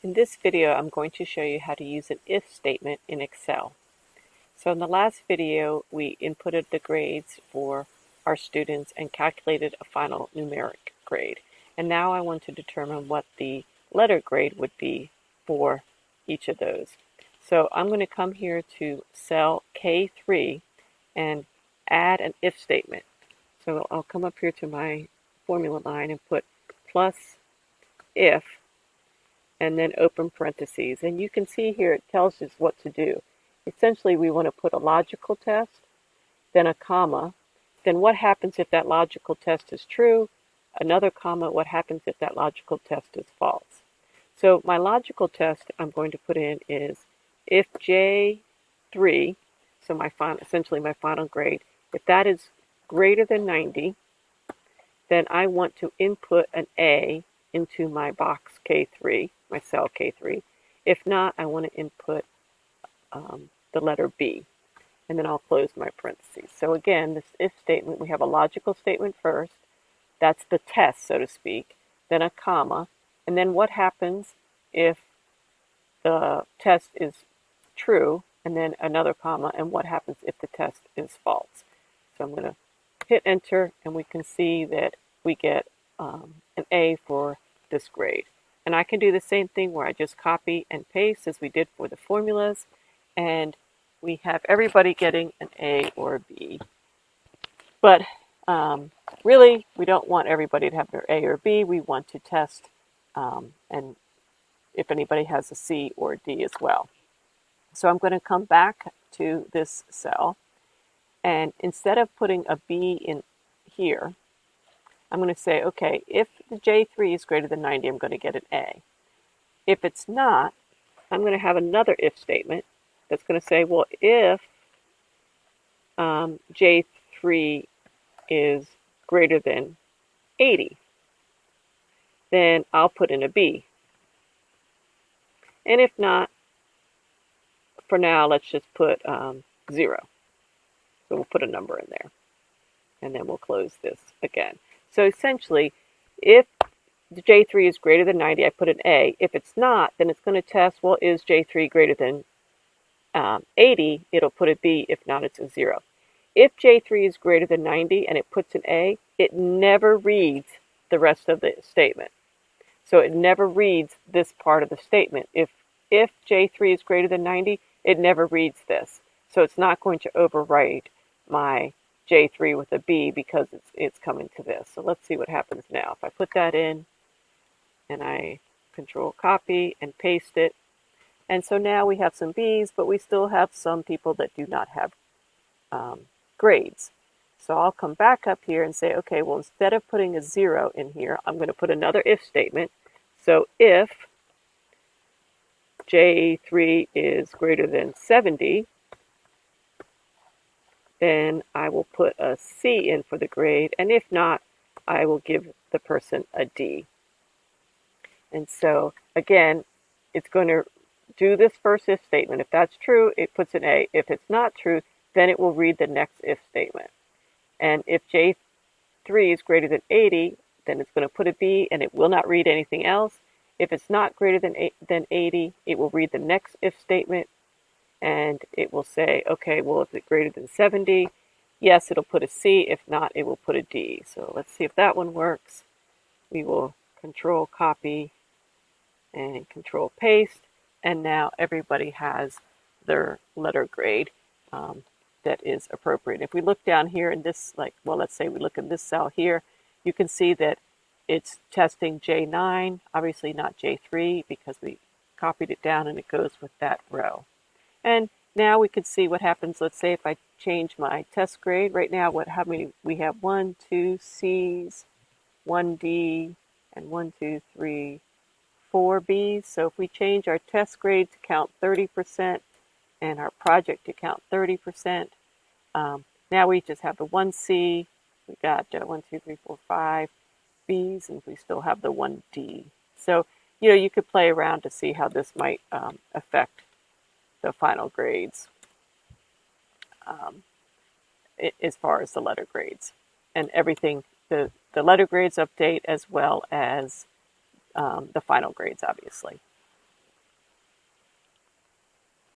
In this video, I'm going to show you how to use an if statement in Excel. So in the last video, we inputted the grades for our students and calculated a final numeric grade. And now I want to determine what the letter grade would be for each of those. So I'm going to come here to cell K3 and add an if statement. So I'll come up here to my formula line and put plus if, and then open parentheses. And you can see here it tells us what to do. Essentially, we want to put a logical test, then a comma, then what happens if that logical test is true, another comma, what happens if that logical test is false. So my logical test I'm going to put in is if J3, so essentially my final grade, if that is greater than 90, then I want to input an A into my box K3, my cell K3. If not, I want to input the letter B, and then I'll close my parentheses. So again, this if statement, we have a logical statement first. That's the test, so to speak, then a comma, and then what happens if the test is true, and then another comma, and what happens if the test is false. So I'm going to hit enter, and we can see that we get an A for this grade. And I can do the same thing where I just copy and paste as we did for the formulas, and we have everybody getting an A or a B. But really, we don't want everybody to have their A or B. We want to test and if anybody has a C or a D as well. So I'm going to come back to this cell, and instead of putting a B in here, I'm going to say, okay, if the J3 is greater than 90, I'm going to get an A. If it's not, I'm going to have another if statement that's going to say, well, if J3 is greater than 80, then I'll put in a B. And if not, for now, let's just put 0. So we'll put a number in there. And then we'll close this again. So essentially, if the J3 is greater than 90, I put an A. If it's not, then it's going to test, well, is J3 greater than 80? It'll put a B. If not, it's a 0. If J3 is greater than 90 and it puts an A, it never reads the rest of the statement. So it never reads this part of the statement. If J3 is greater than 90, it never reads this. So it's not going to overwrite my J3 with a B because it's coming to this. So let's see what happens now. If I put that in and I control copy and paste it, and so now we have some B's, but we still have some people that do not have grades. So I'll come back up here and say, okay, well, instead of putting a 0 in here, I'm going to put another if statement. So if J3 is greater than 70, then I will put a C in for the grade, and if not, I will give the person a D. And so, again, it's going to do this first if statement. If that's true, it puts an A. If it's not true, then it will read the next if statement. And if J3 is greater than 80, then it's going to put a B, and it will not read anything else. If it's not greater than 80, it will read the next if statement, and it will say, okay, well, if it's greater than 70, yes, it'll put a C. If not, it will put a D. So let's see if that one works. We will control copy and control paste, and now everybody has their letter grade that is appropriate. If we look down here in this, let's say we look in this cell here, you can see that it's testing J9, obviously not J3 because we copied it down and it goes with that row. And now we can see what happens. Let's say if I change my test grade right now, how many we have? 1, 2 C's, 1 D, and 1, 2, 3, 4 B's. So if we change our test grade to count 30% and our project to count 30%, now we just have the 1 C. We got 1, 2, 3, 4, 5 B's, and we still have the 1 D. So, you could play around to see how this might affect the final grades as far as the letter grades and everything, the letter grades update as well as the final grades, obviously.